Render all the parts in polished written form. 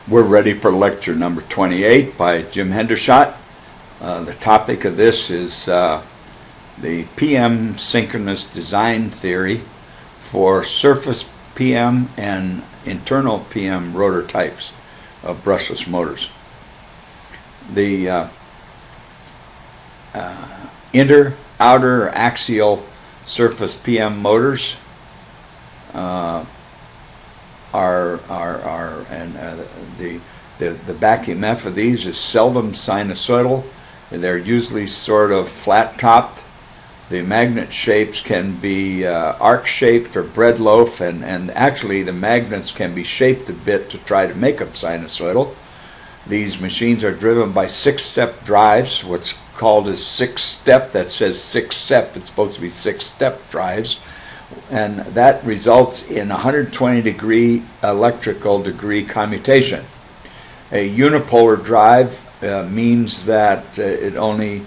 We're ready for lecture number 28 by Jim Hendershot. The topic of this is the PM synchronous design theory for surface PM and internal PM rotor types of brushless motors. The inner, outer, axial surface PM motors the back EMF of these is seldom sinusoidal. They're usually sort of flat topped. The magnet shapes can be arc shaped or bread loaf, and actually the magnets can be shaped a bit to try to make them sinusoidal. These machines are driven by 6-step drives, what's called as 6-step. That says 6-step. It's supposed to be 6-step drives. And that results in 120-degree electrical degree commutation. A unipolar drive means that it only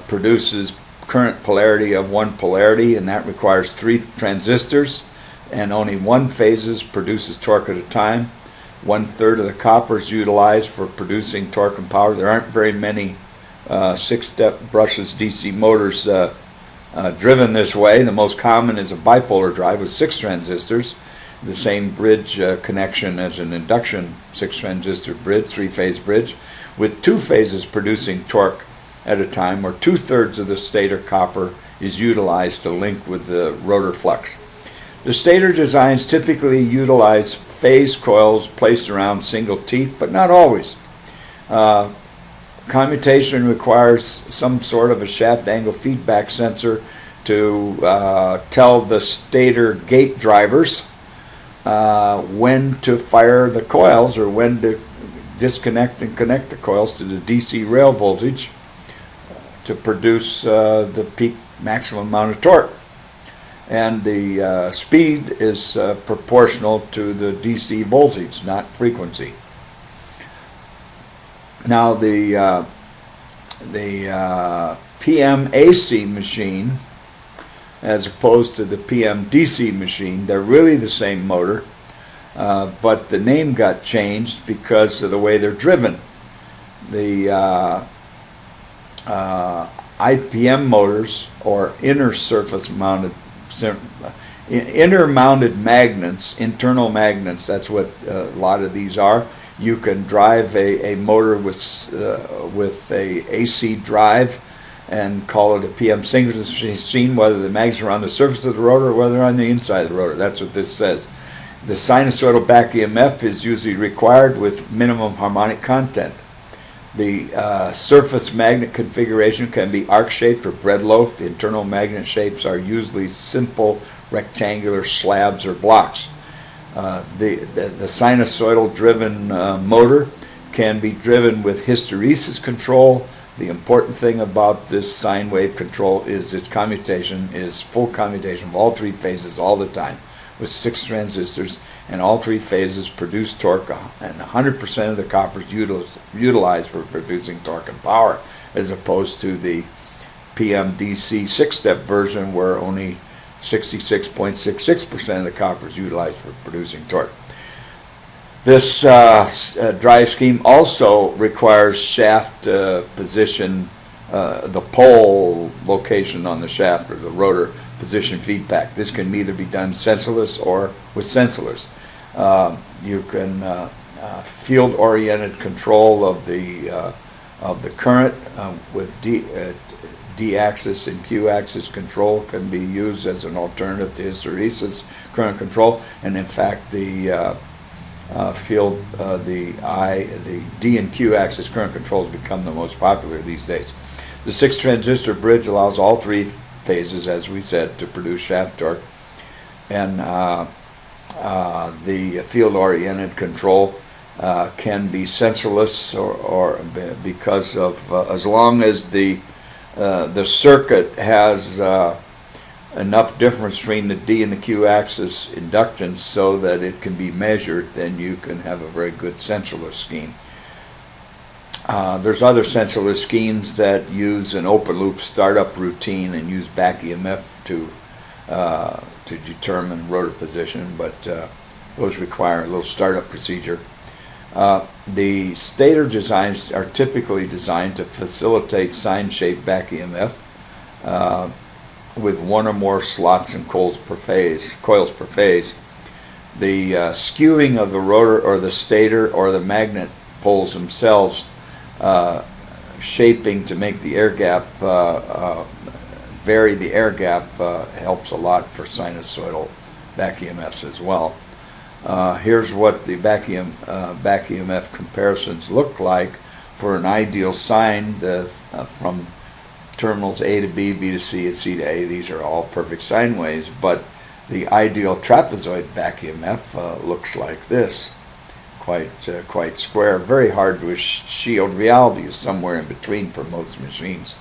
produces current polarity of one polarity, and that requires 3 transistors, and only 1 phase produces torque at a time. 1/3 of the copper is utilized for producing torque and power. There aren't very many 6-step brushless DC motors driven this way. The most common is a bipolar drive with 6 transistors, the same bridge connection as an induction 6-transistor bridge, 3-phase bridge, with 2 phases producing torque at a time, or 2/3 of the stator copper is utilized to link with the rotor flux. The stator designs typically utilize phase coils placed around single teeth, but not always. Commutation requires some sort of a shaft angle feedback sensor to tell the stator gate drivers when to fire the coils or when to disconnect and connect the coils to the DC rail voltage to produce the peak maximum amount of torque. And the speed is proportional to the DC voltage, not frequency. Now the PMAC machine, as opposed to the PMDC machine, they're really the same motor, but the name got changed because of the way they're driven. The IPM motors, or inner mounted magnets, internal magnets, that's what a lot of these are. You can drive a motor with a AC drive and call it a PM synchronous machine, whether the magnets are on the surface of the rotor or whether they're on the inside of the rotor. That's what this says. The sinusoidal back EMF is usually required with minimum harmonic content. The surface magnet configuration can be arc-shaped or bread loaf. The internal magnet shapes are usually simple rectangular slabs or blocks. The sinusoidal driven motor can be driven with hysteresis control. The important thing about this sine wave control is its commutation is full commutation of all 3 phases all the time with 6 transistors, and all 3 phases produce torque, and 100% of the copper is utilized for producing torque and power, as opposed to the PMDC 6-step version where only 66.66% of the copper is utilized for producing torque. This drive scheme also requires shaft position, the pole location on the shaft or the rotor position feedback. This can either be done sensorless or with sensors. You can field-oriented control of the current with D-axis and Q-axis control can be used as an alternative to hysteresis current control, and in fact the the D and Q axis current control has become the most popular these days. The 6-transistor bridge allows all 3 phases, as we said, to produce shaft torque, and the field-oriented control can be sensorless or because of as long as the circuit has enough difference between the D and the Q axis inductance so that it can be measured, then you can have a very good sensorless scheme. There's other sensorless schemes that use an open loop startup routine and use back EMF to determine rotor position, but those require a little startup procedure. The stator designs are typically designed to facilitate sine-shaped back EMF with one or more slots and coils per phase. The skewing of the rotor or the stator or the magnet poles themselves, shaping to make the air gap, vary the air gap, helps a lot for sinusoidal back EMFs as well. Here's what the back EMF comparisons look like for an ideal sine from terminals A to B, B to C, and C to A. These are all perfect sine waves, but the ideal trapezoid back EMF looks like this, quite square. Very hard to shield. Reality is somewhere in between for most machines.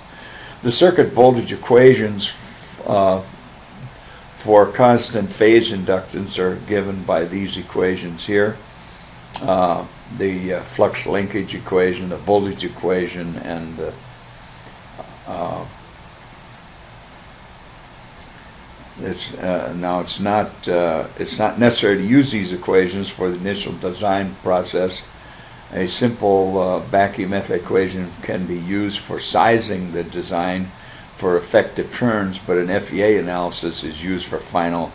The circuit voltage equations for constant phase inductance are given by these equations here. The flux linkage equation, the voltage equation, and the it's not necessary to use these equations for the initial design process. A simple back EMF equation can be used for sizing the design for effective turns, but an FEA analysis is used for final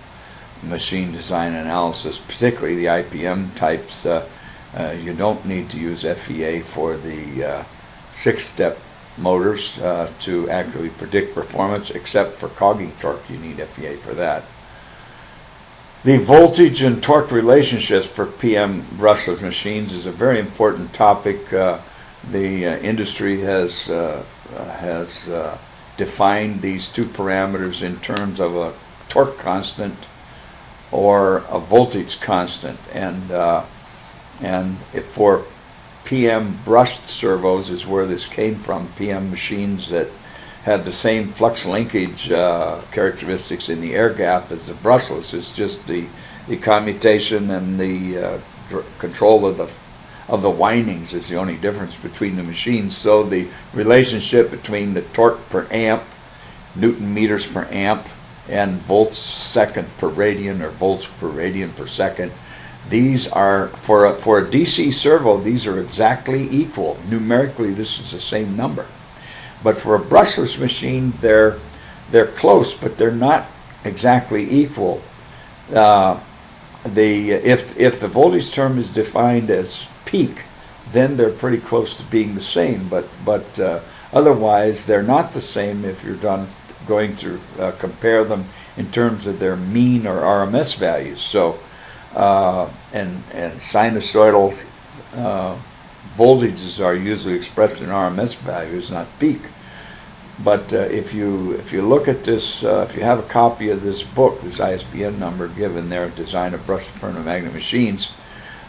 machine design analysis, particularly the IPM types. You don't need to use FEA for the 6-step motors to accurately predict performance, except for cogging torque. You need FEA for that. The voltage and torque relationships for PM brushless machines is a very important topic. The industry has defined these two parameters in terms of a torque constant or a voltage constant, and for PM brushed servos is where this came from. PM machines that had the same flux linkage characteristics in the air gap as the brushless. It's just the commutation and the control of the windings is the only difference between the machines. So the relationship between the torque per amp, Newton meters per amp, and volts second per radian or volts per radian per second, these are, for a DC servo, these are exactly equal. Numerically, this is the same number. But for a brushless machine, they're close, but they're not exactly equal. If the voltage term is defined as peak, then they're pretty close to being the same. But otherwise, they're not the same if you're going to compare them in terms of their mean or RMS values. So, and sinusoidal voltages are usually expressed in RMS values, not peak. But if you look at this, if you have a copy of this book, this ISBN number given there, Design of Brushless Permanent Magnet Machines,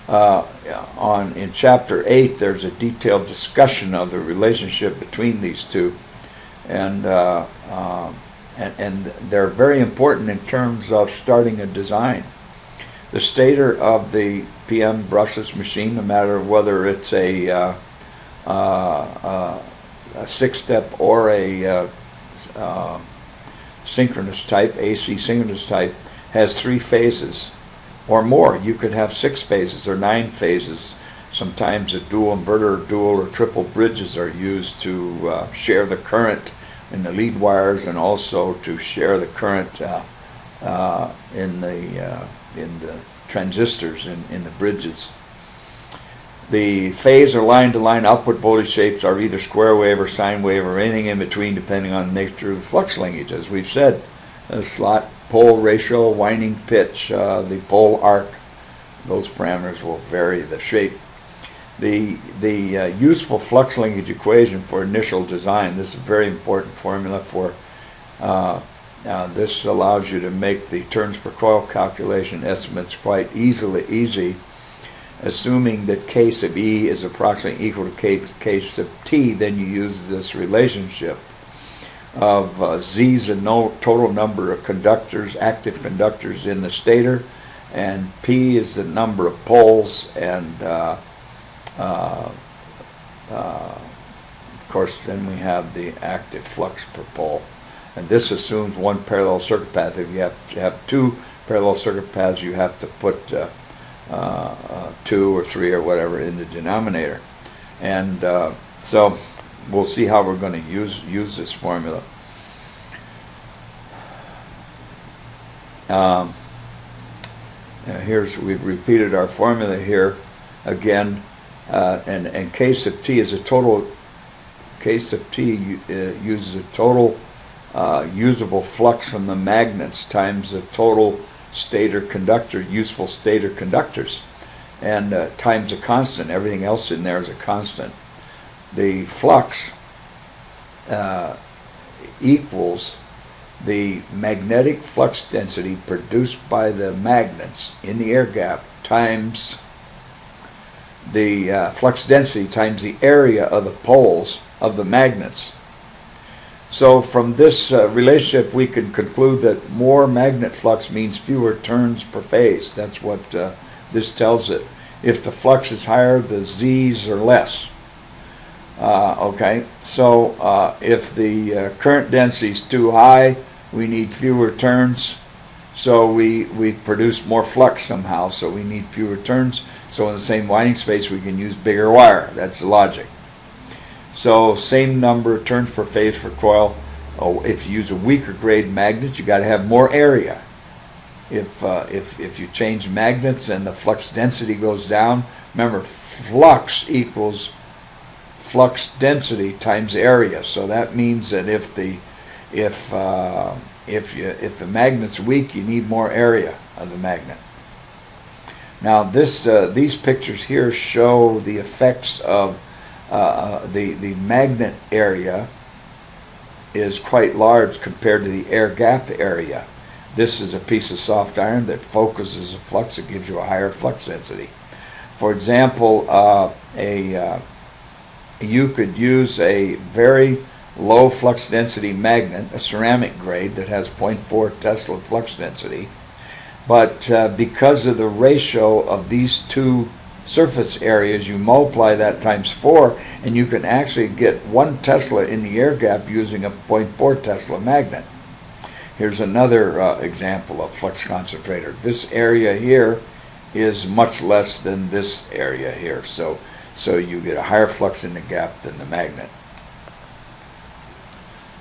in Chapter 8, there's a detailed discussion of the relationship between these two, and they're very important in terms of starting a design. The stator of the PM brushless machine, no matter whether it's a 6-step or a synchronous type, AC synchronous type, has 3 phases or more. You could have 6 phases or 9 phases. Sometimes a dual inverter, dual or triple bridges are used to share the current in the lead wires, and also to share the current in the transistors in the bridges. The phase or line-to-line output voltage shapes are either square wave or sine wave or anything in between, depending on the nature of the flux linkage. As we've said, the slot pole ratio, winding pitch, the pole arc, those parameters will vary the shape. The useful flux linkage equation for initial design, this is a very important formula for this allows you to make the turns per coil calculation estimates quite easy, assuming that K sub E is approximately equal to K sub T. Then you use this relationship of Z is the total number of conductors, active conductors in the stator, and P is the number of poles, and of course then we have the active flux per pole. And this assumes one parallel circuit path. If you have 2 parallel circuit paths, you have to put 2 or 3 or whatever in the denominator. And so we'll see how we're going to use this formula. We've repeated our formula here again, and K sub T is a total. K sub T uses a total usable flux from the magnets times the total stator conductor, useful stator conductors, and times a constant. Everything else in there is a constant. The flux equals the magnetic flux density produced by the magnets in the air gap times the flux density times the area of the poles of the magnets. So from this relationship we can conclude that more magnet flux means fewer turns per phase. That's what this tells it. If the flux is higher, the Z's are less. Okay, so if the current density is too high, we need fewer turns, so we produce more flux somehow, so we need fewer turns. So in the same winding space we can use bigger wire. That's the logic. So same number of turns per phase for coil. If you use a weaker grade magnet, you got to have more area. If you change magnets and the flux density goes down, remember flux equals flux density times area. So that means that if the magnet's weak, you need more area of the magnet. Now these pictures here show the effects of the magnet area is quite large compared to the air gap area. This is a piece of soft iron that focuses the flux. It gives you a higher flux density. For example, you could use a very low flux density magnet, a ceramic grade that has 0.4 Tesla flux density, but because of the ratio of these two surface areas, you multiply that times 4 and you can actually get 1 Tesla in the air gap using a 0.4 Tesla magnet. Here's another example of flux concentrator. This area here is much less than this area here, so you get a higher flux in the gap than the magnet.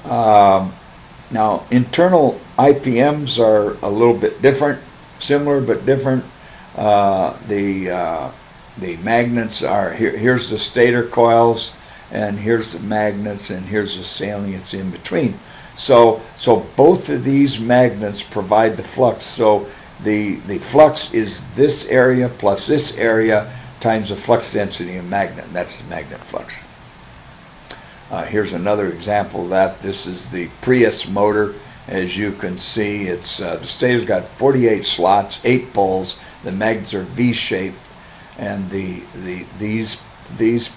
Now internal IPMs are a little bit different, similar but different. The magnets are here's the stator coils, and here's the magnets, and here's the salients in between. So both of these magnets provide the flux. So the flux is this area plus this area times the flux density of magnet. That's the magnet flux. Here's another example of that. This is the Prius motor. As you can see, it's the stator's got 48 slots, 8 poles. The magnets are V-shaped, and these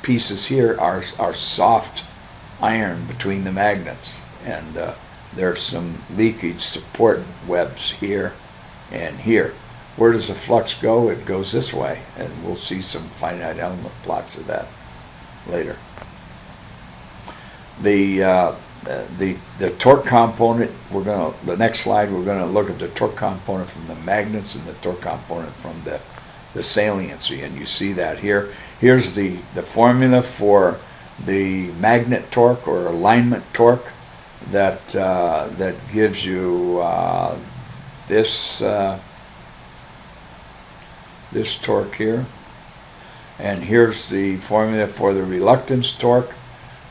pieces here are soft iron between the magnets, and there's some leakage support webs here and here. Where does the flux go? It goes this way, and we'll see some finite element plots of that later. The torque component, the next slide we're going to look at the torque component from the magnets and the torque component from the saliency, and you see that here. Here's the formula for the magnet torque or alignment torque that gives you this torque here, and here's the formula for the reluctance torque,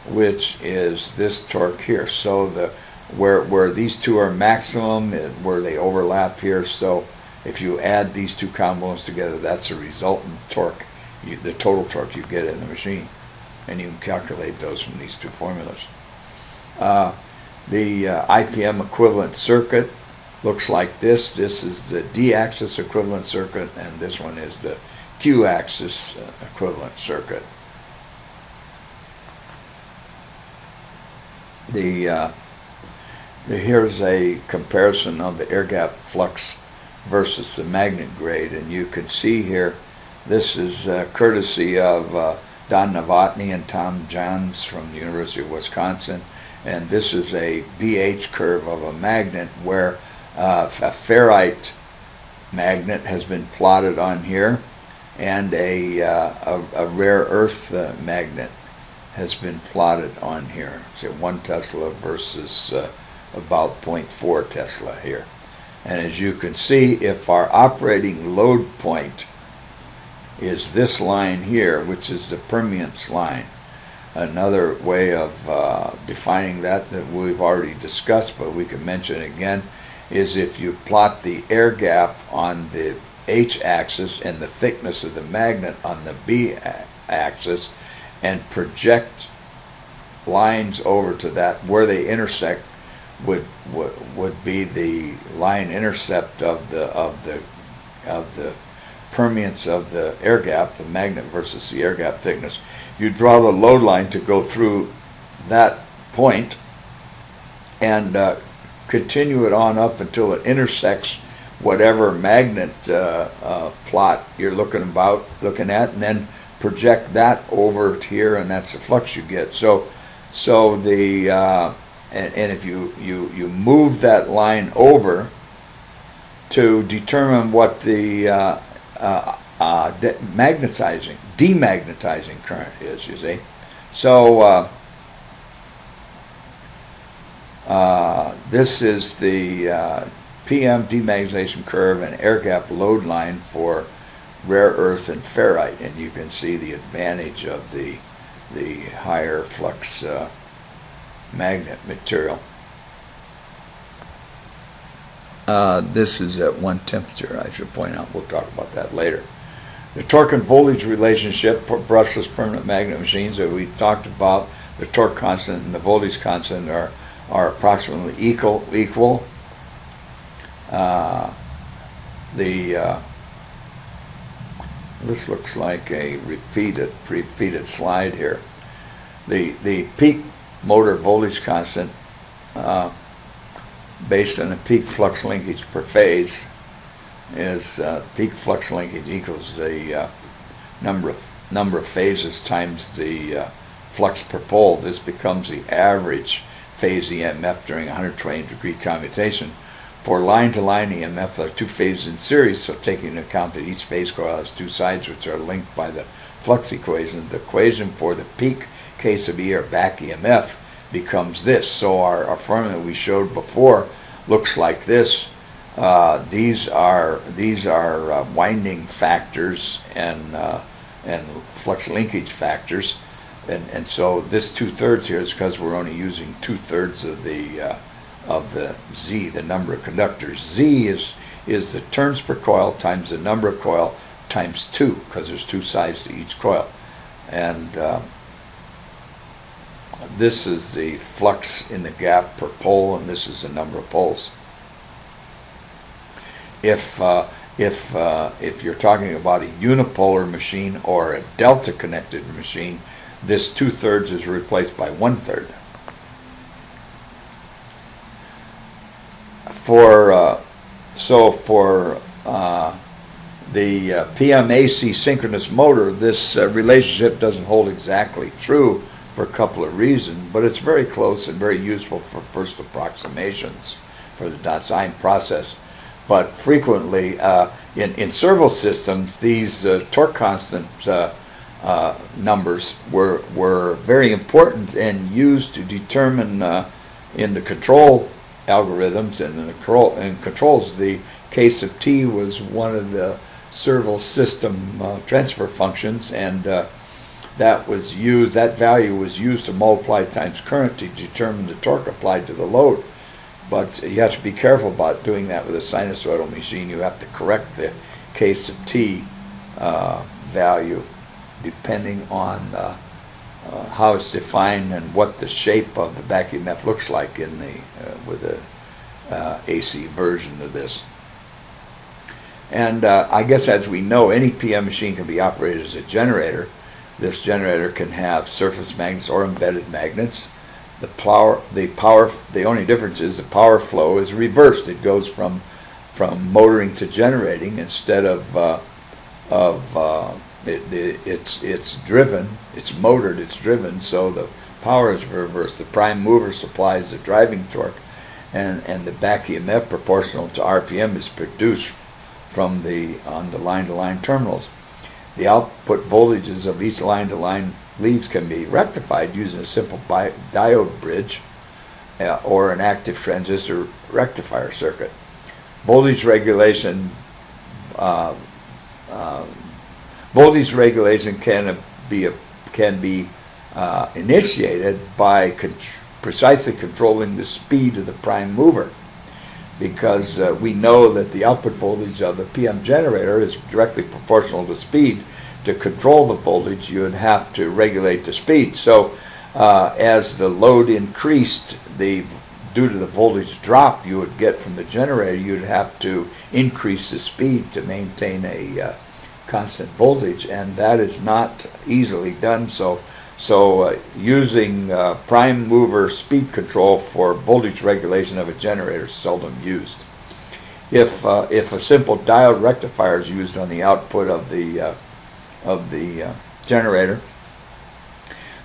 which is this torque here. So where these two are maximum and where they overlap here, so if you add these two components together, that's the resultant torque, the total torque you get in the machine, and you can calculate those from these two formulas. The IPM equivalent circuit looks like this. This is the D-axis equivalent circuit, and this one is the Q-axis equivalent circuit. Here's a comparison of the air gap flux versus the magnet grade, and you can see here this is courtesy of Don Novotny and Tom Johns from the University of Wisconsin, and this is a BH curve of a magnet where a ferrite magnet has been plotted on here, and a rare earth magnet has been plotted on here. So 1 Tesla versus about 0.4 Tesla here. And as you can see, if our operating load point is this line here, which is the permeance line, another way of defining that we've already discussed, but we can mention it again, is if you plot the air gap on the H-axis and the thickness of the magnet on the B-axis and project lines over to that, where they intersect would be the line intercept of the permeance of the air gap, the magnet versus the air gap thickness. You draw the load line to go through that point and continue it on up until it intersects whatever magnet plot you're looking at, and then project that over to here, and that's the flux you get. So the and if you move that line over to determine what the demagnetizing current is, you see. So this is the PM demagnetization curve and air gap load line for rare earth and ferrite, and you can see the advantage of the higher flux magnet material. This is at 1 temperature, I should point out. We'll talk about that later. The torque and voltage relationship for brushless permanent magnet machines that we talked about, the torque constant and the voltage constant are approximately equal. This looks like a repeated slide here. The peak motor voltage constant based on the peak flux linkage per phase is peak flux linkage equals the number of phases times the flux per pole. This becomes the average phase EMF during 120-degree commutation. For line-to-line EMF, there are 2 phases in series, so taking into account that each phase coil has 2 sides which are linked by the flux equation, the equation for the peak case of E or back EMF becomes this. So our formula we showed before looks like this. These are winding factors and flux linkage factors, and so this 2/3 here is because we're only using 2/3 of the Z, the number of conductors. Z is the turns per coil times the number of coil times 2, because there's 2 sides to each coil. And this is the flux in the gap per pole, and this is the number of poles. If you're talking about a unipolar machine or a delta connected machine, this 2/3 is replaced by 1/3. For the PMAC synchronous motor, this relationship doesn't hold exactly true for a couple of reasons, but it's very close and very useful for first approximations for the design process. But frequently in servo systems, these torque constant numbers were very important and used to determine in the control algorithms and in the controls. The case of T was one of the servo system transfer functions, and that value was used to multiply times current to determine the torque applied to the load. But you have to be careful about doing that with a sinusoidal machine. You have to correct the case of T value depending on how it's defined and what the shape of the back EMF looks like in the with the AC version of this. And I guess, as we know, any PM machine can be operated as a generator. This generator can have surface magnets or embedded magnets. The only difference is the power flow is reversed. It goes from motoring to generating instead of it's driven. It's motored. It's driven. So the power is reversed. The prime mover supplies the driving torque, and the back EMF proportional to RPM is produced from on the line-to-line terminals. The output voltages of each line-to-line leads can be rectified using a simple diode bridge or an active transistor rectifier circuit. Voltage regulation can be initiated by precisely controlling the speed of the prime mover, because we know that the output voltage of the PM generator is directly proportional to speed. To control the voltage, you would have to regulate the speed. So as the load increased, due to the voltage drop you would get from the generator, you'd have to increase the speed to maintain a constant voltage, and that is not easily done. So using prime mover speed control for voltage regulation of a generator is seldom used. If a simple diode rectifier is used on the output of the generator,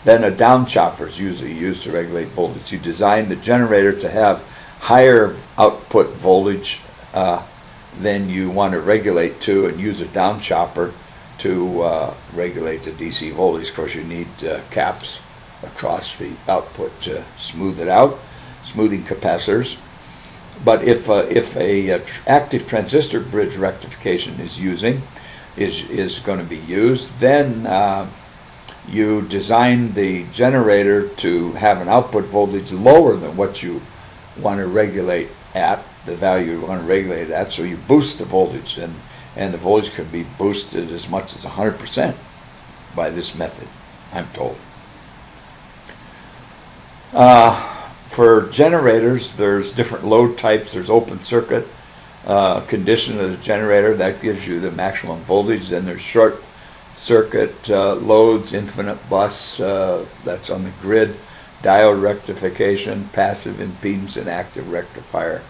then a down chopper is usually used to regulate voltage. You design the generator to have higher output voltage than you want to regulate to, and use a down chopper to regulate the DC voltage. Of course, you need caps across the output to smooth it out, smoothing capacitors. But if a active transistor bridge rectification is going to be used, then you design the generator to have an output voltage lower than what you want to regulate at, the value you want to regulate at, so you boost the voltage, and the voltage can be boosted as much as 100% by this method, I'm told. For generators, there's different load types. There's open circuit condition of the generator, that gives you the maximum voltage. Then there's short circuit loads, infinite bus, that's on the grid, diode rectification, passive impedance, and active rectifier.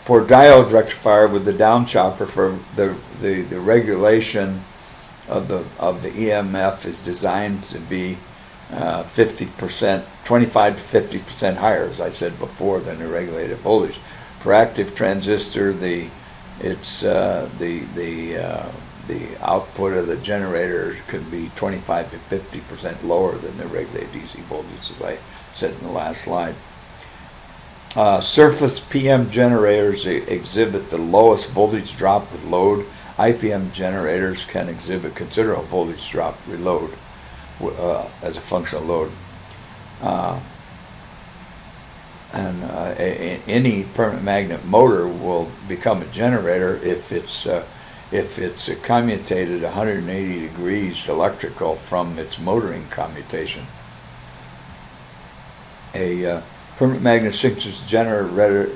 For diode rectifier with the down chopper, for the regulation of the EMF is designed to be 50%, 25 to 50% higher, as I said before, than the regulated voltage. For active transistor, the output of the generator can be 25 to 50% lower than the regulated DC voltage, as I said in the last slide. Surface PM generators exhibit the lowest voltage drop with load. IPM generators can exhibit considerable voltage drop with load as a function of load. Any permanent magnet motor will become a generator if it's commutated 180 degrees electrical from its motoring commutation. A permanent magnet synchronous generator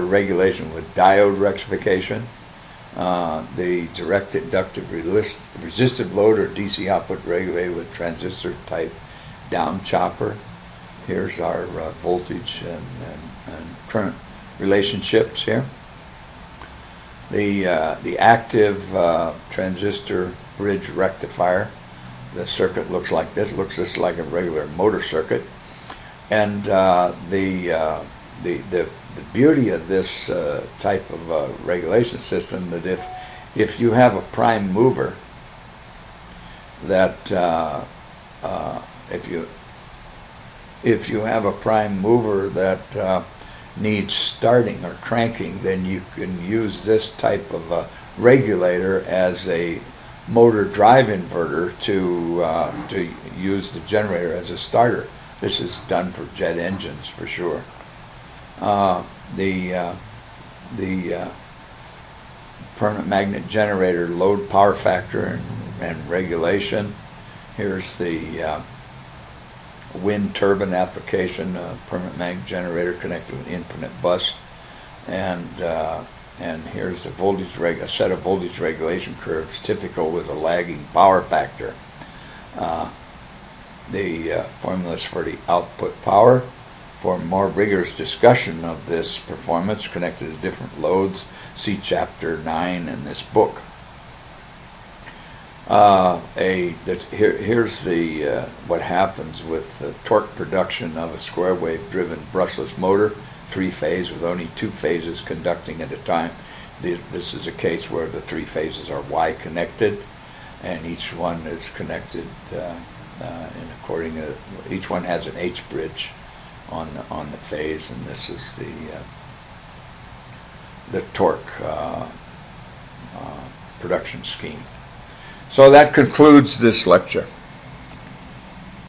regulation with diode rectification, the direct inductive resistive load or DC output regulated with transistor type down chopper. Here's our voltage and current relationships here. The active transistor bridge rectifier, the circuit looks like this. It looks just like a regular motor circuit. And the beauty of this type of regulation system, that if you have a prime mover that if you have a prime mover that needs starting or cranking, then you can use this type of a regulator as a motor drive inverter to use the generator as a starter. This is done for jet engines for sure. The permanent magnet generator load power factor and regulation. Here's the wind turbine application, permanent magnet generator connected with infinite bus, and here's the voltage a set of voltage regulation curves typical with a lagging power factor. The formulas for the output power. For more rigorous discussion of this performance connected to different loads, see Chapter 9 in this book. Here's what happens with the torque production of a square wave driven brushless motor, 3-phase with only 2 phases conducting at a time. This is a case where the three phases are Y connected, and each one is connected and according to each one has an H bridge on the phase, and this is the torque production scheme. So that concludes this lecture.